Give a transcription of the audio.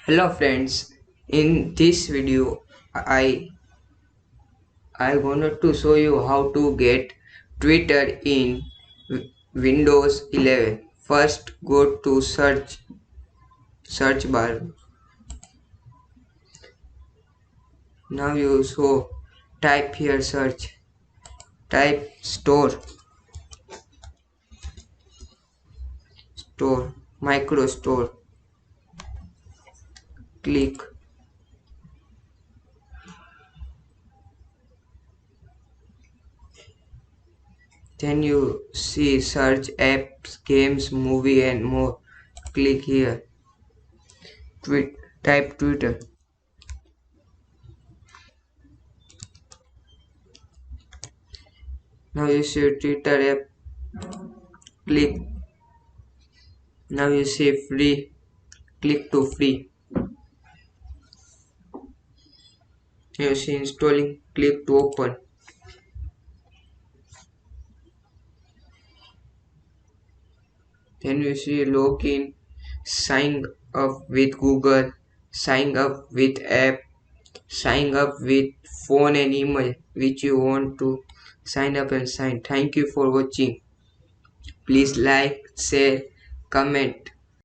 Hello friends, in this video I wanted to show you how to get Twitter in Windows 11. First go to search bar. Now you so type here search, type store, micro store, click. Then you see search apps, games, movie and more. Click here. Type Twitter. Now you see Twitter app. Click. Now you see free. Click to free. You see installing. Click to open. Then you see login. Sign up with Google. Sign up with app. Sign up with phone and email which you want to sign up and sign. Thank you for watching. Please like, share, comment.